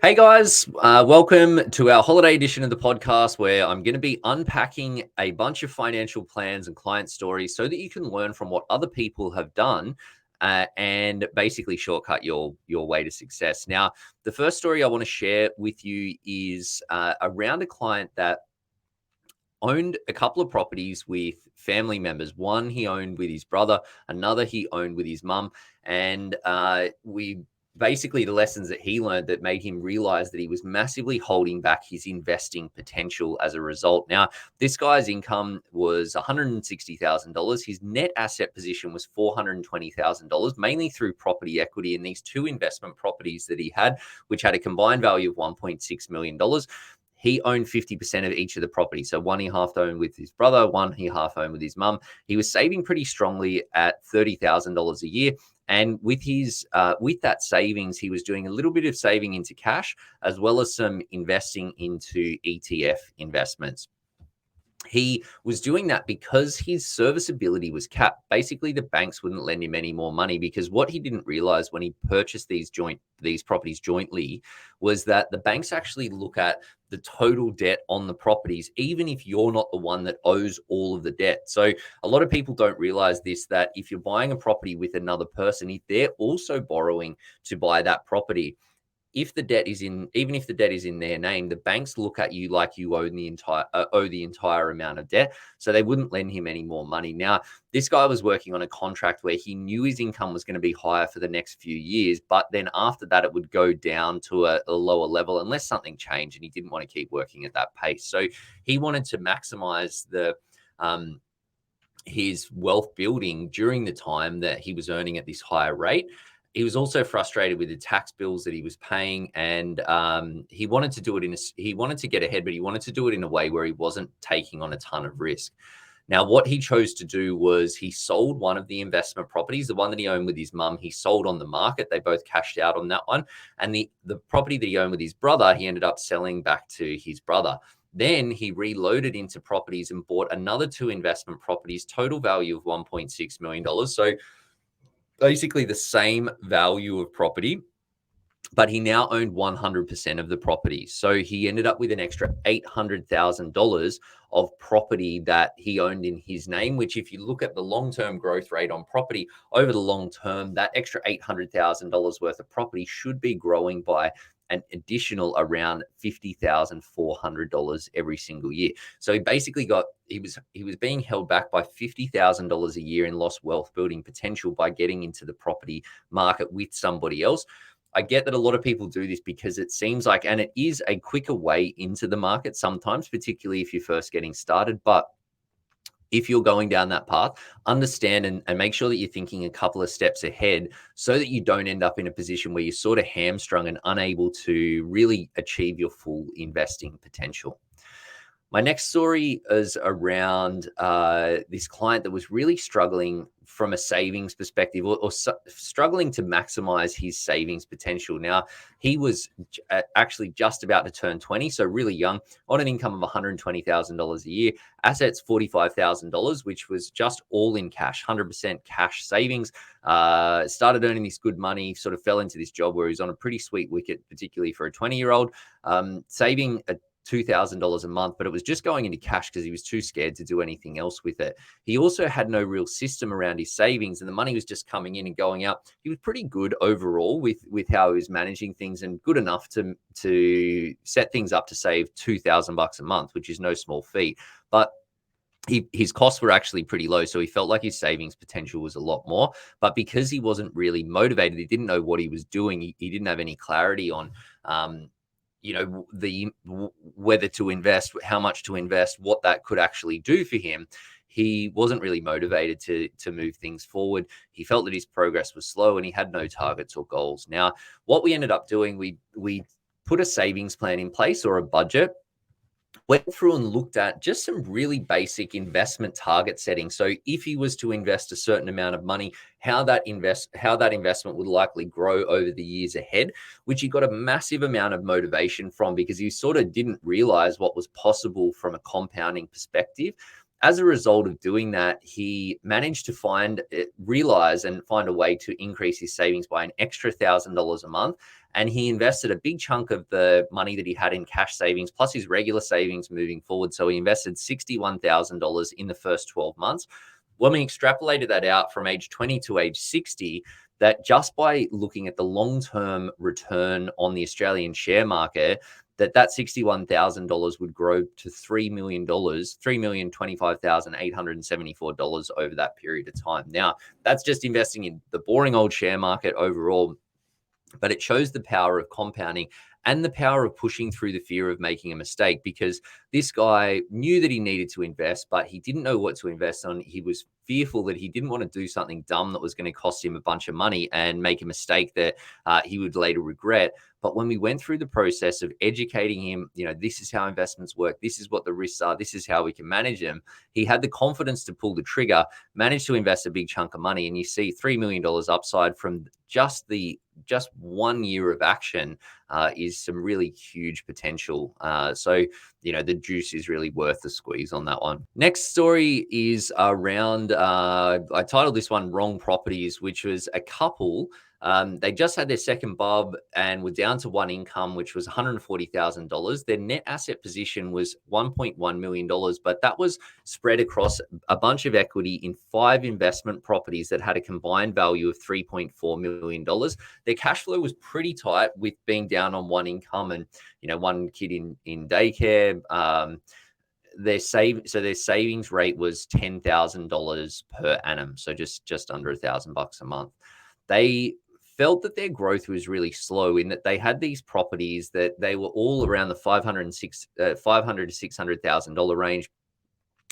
Hey guys, welcome to our holiday edition of the podcast where I'm going to be unpacking a bunch of financial plans and client stories so that you can learn from what other people have done and basically shortcut your way to success. Now, the first story I want to share with you is around a client that owned a couple of properties with family members. One he owned with his brother, another he owned with his mum. And we basically, the lessons that he learned that made him realize that he was massively holding back his investing potential as a result. Now, this guy's income was $160,000. His net asset position was $420,000, mainly through property equity in these two investment properties that he had, which had a combined value of $1.6 million. He owned 50% of each of the properties. So one he half owned with his brother, one he half owned with his mum. He was saving pretty strongly at $30,000 a year. And with that savings, he was doing a little bit of saving into cash, as well as some investing into ETF investments. He was doing that because his serviceability was capped. Basically, the banks wouldn't lend him any more money because what he didn't realize when he purchased these properties jointly was that the banks actually look at the total debt on the properties, even if you're not the one that owes all of the debt. So a lot of people don't realize this, that if you're buying a property with another person, if they're also borrowing to buy that property, even if the debt is in their name, the banks look at you like you owe the entire amount of debt. So they wouldn't lend him any more money. Now, this guy was working on a contract where he knew his income was going to be higher for the next few years, but then after that, it would go down to a lower level unless something changed, and he didn't want to keep working at that pace. So he wanted to maximize his wealth building during the time that he was earning at this higher rate. He was also frustrated with the tax bills that he was paying, and he wanted to do it he wanted to get ahead, but he wanted to do it in a way where he wasn't taking on a ton of risk. Now, what he chose to do was he sold one of the investment properties, the one that he owned with his mum. He sold on the market. They both cashed out on that one. And the property that he owned with his brother, he ended up selling back to his brother. Then he reloaded into properties and bought another two investment properties, total value of $1.6 million. So basically the same value of property, but he now owned 100% of the property. So he ended up with an extra $800,000 of property that he owned in his name, which if you look at the long-term growth rate on property over the long term, that extra $800,000 worth of property should be growing by an additional around $50,400 every single year. So he basically he was being held back by $50,000 a year in lost wealth building potential by getting into the property market with somebody else. I get that a lot of people do this because it seems like, and it is a quicker way into the market sometimes, particularly if you're first getting started. But if you're going down that path, understand and make sure that you're thinking a couple of steps ahead so that you don't end up in a position where you're sort of hamstrung and unable to really achieve your full investing potential. My next story is around this client that was really struggling from a savings perspective or struggling to maximize his savings potential. Now, he was actually just about to turn 20, so really young, on an income of $120,000 a year, assets $45,000, which was just all in cash, 100% cash savings. Started earning this good money, sort of fell into this job where he was on a pretty sweet wicket, particularly for a 20-year-old, saving $2,000 a month, but it was just going into cash because he was too scared to do anything else with it. He also had no real system around his savings, and the money was just coming in and going out. He was pretty good overall with how he was managing things, and good enough to set things up to save $2,000 a month, which is no small feat. But his costs were actually pretty low, so he felt like his savings potential was a lot more. But because he wasn't really motivated, he didn't know what he was doing. He didn't have any clarity on whether to invest, how much to invest, what that could actually do for him. He wasn't really motivated to move things forward. He felt that his progress was slow and he had no targets or goals. Now, what we ended up doing, we put a savings plan in place, or a budget, went through and looked at just some really basic investment target settings. So if he was to invest a certain amount of money, how that investment would likely grow over the years ahead, which he got a massive amount of motivation from because he sort of didn't realize what was possible from a compounding perspective. As a result of doing that, he managed to realize and find a way to increase his savings by an extra $1,000 a month. And he invested a big chunk of the money that he had in cash savings plus his regular savings moving forward. So he invested $61,000 in the first 12 months. When we extrapolated that out from age 20 to age 60, that just by looking at the long-term return on the Australian share market, that $61,000 would grow to $3 million, $3,025,874 over that period of time. Now, that's just investing in the boring old share market overall, but it shows the power of compounding and the power of pushing through the fear of making a mistake, because this guy knew that he needed to invest, but he didn't know what to invest on. He was fearful that he didn't want to do something dumb that was going to cost him a bunch of money and make a mistake that he would later regret. But when we went through the process of educating him, this is how investments work, this is what the risks are, this is how we can manage them, he had the confidence to pull the trigger, managed to invest a big chunk of money. And you see $3 million upside from just 1 year of action is some really huge potential. So the juice is really worth the squeeze on that one. Next story is around, I titled this one Wrong Properties, which was a couple. They just had their second bub and were down to one income, which was $140,000. Their net asset position was $1.1 million, but that was spread across a bunch of equity in 5 investment properties that had a combined value of $3.4 million. Their cash flow was pretty tight with being down on one income and, one kid in daycare. Their savings rate was $10,000 per annum, so just under $1,000 a month. They felt that their growth was really slow in that they had these properties that they were all around the $500,000 to $600,000 range.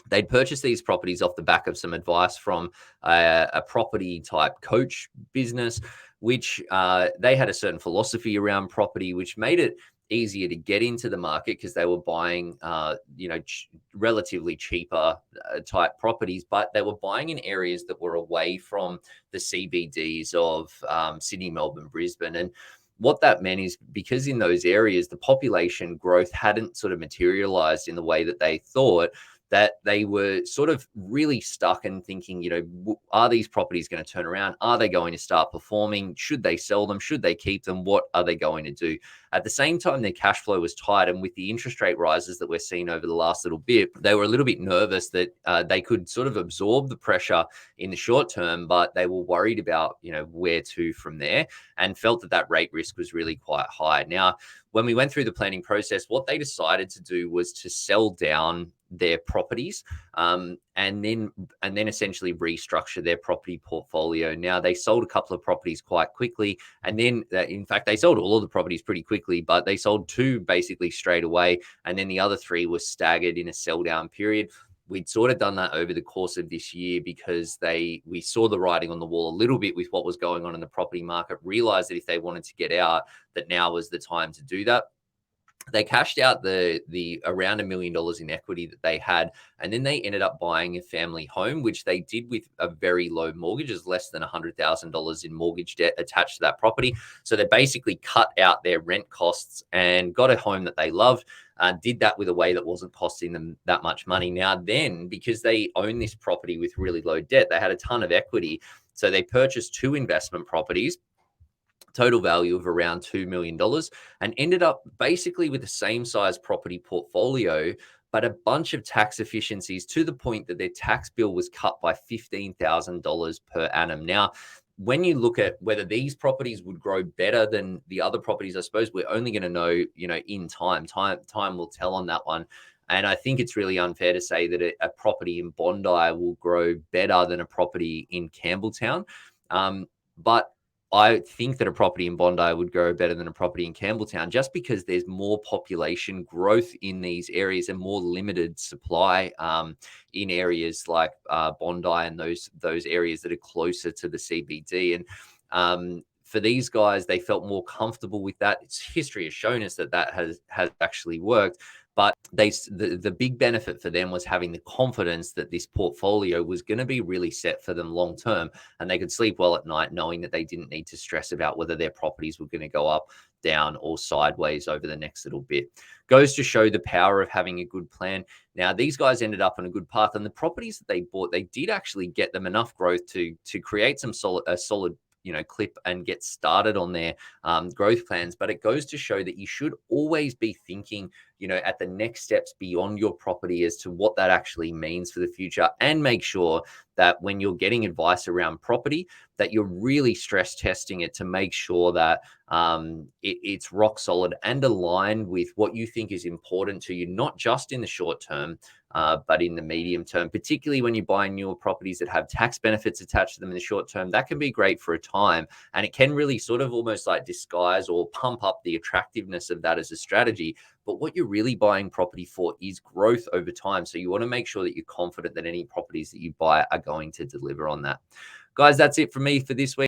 They'd purchased these properties off the back of some advice from a property type coach business, which they had a certain philosophy around property, which made it easier to get into the market because they were buying, relatively cheaper type properties, but they were buying in areas that were away from the CBDs of Sydney, Melbourne, Brisbane. And what that meant is because in those areas, the population growth hadn't sort of materialized in the way that they thought, that they were sort of really stuck and thinking, are these properties going to turn around? Are they going to start performing? Should they sell them? Should they keep them? What are they going to do? At the same time, their cash flow was tight. And with the interest rate rises that we're seeing over the last little bit, they were a little bit nervous that they could sort of absorb the pressure in the short term, but they were worried about, where to from there, and felt that rate risk was really quite high. Now, when we went through the planning process, what they decided to do was to sell down their properties and then essentially restructure their property portfolio. Now, they sold a couple of properties quite quickly, and then in fact they sold all of the properties pretty quickly, but they sold 2 basically straight away, and then the other 3 were staggered in a sell down period. We'd sort of done that over the course of this year because we saw the writing on the wall a little bit with what was going on in the property market, realized that if they wanted to get out, that now was the time to do that. They cashed out the around $1 million in equity that they had, and then they ended up buying a family home, which they did with a very low mortgage, is less than $100,000 in mortgage debt attached to that property. So they basically cut out their rent costs and got a home that they loved. Did that with a way that wasn't costing them that much money. Now then, because they own this property with really low debt, they had a ton of equity. So they purchased 2 investment properties, total value of around $2 million, and ended up basically with the same size property portfolio, but a bunch of tax efficiencies to the point that their tax bill was cut by $15,000 per annum. Now, when you look at whether these properties would grow better than the other properties, I suppose we're only going to know, in time. Time will tell on that one. And I think it's really unfair to say that a property in Bondi will grow better than a property in Campbelltown. But I think that a property in Bondi would grow better than a property in Campbelltown, just because there's more population growth in these areas and more limited supply in areas like Bondi and those areas that are closer to the CBD. And for these guys, they felt more comfortable with that. History has shown us that has actually worked. But the big benefit for them was having the confidence that this portfolio was going to be really set for them long term, and they could sleep well at night knowing that they didn't need to stress about whether their properties were going to go up, down, or sideways over the next little bit. Goes to show the power of having a good plan. Now, these guys ended up on a good path, and the properties that they bought, they did actually get them enough growth to create some solid clip and get started on their growth plans. But it goes to show that you should always be thinking at the next steps beyond your property as to what that actually means for the future, and make sure that when you're getting advice around property, that you're really stress testing it to make sure that it's rock solid and aligned with what you think is important to you, not just in the short term, but in the medium term, particularly when you're buying newer properties that have tax benefits attached to them in the short term. That can be great for a time, and it can really sort of almost like disguise or pump up the attractiveness of that as a strategy. But what you're really buying property for is growth over time. So you want to make sure that you're confident that any properties that you buy are going to deliver on that. Guys, that's it for me for this week.